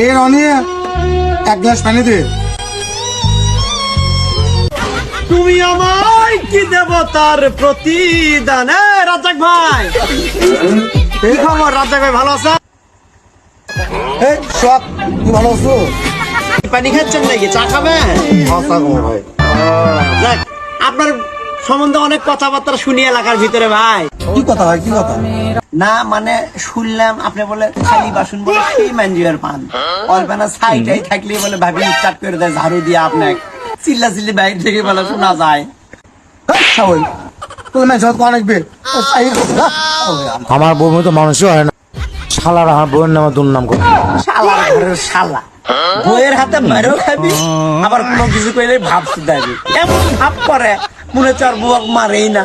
এর অনিয়ে এক গ্লাস পানি দে। তুমি আমায় কি দেবতার প্রতিদান। রাজাক ভাই, এই খবর? রাজাক ভাই ভালো আছেন? এই সব তুই ভালো আছো? পানি খাচ্ছেন নাকি? চা খাবেন? ভাই যাক, আপনার সম্বন্ধে অনেক কথাবার্তা শুনি এলাকার ভিতরে ভাই। কি কথা ভাই, কি কথা? না মানে শুনলাম আপনি বলে খালি বাসন বলে সেই ম্যানজিয়ার পান, অল্পনা সাইটাই থাকলে বলে ভাবি স্টার্ট করে দেয় ঝাড়ু দিয়ে আপনাকে চিল্লা চিল্লি বাইরে থেকে বলে শোনা যায়। আমার বউ তো মানুষই হয় না, শালার আমার বউয়ের নামে দুর্নাম করে। শালার ঘরের শালা, বইয়ের হাতে মেরেও খাবি, আবার কোনো কিছু কইলে ভাব শুধাবি, এমন ভাব করে মনে হচ্ছে আর বউ মারেই না।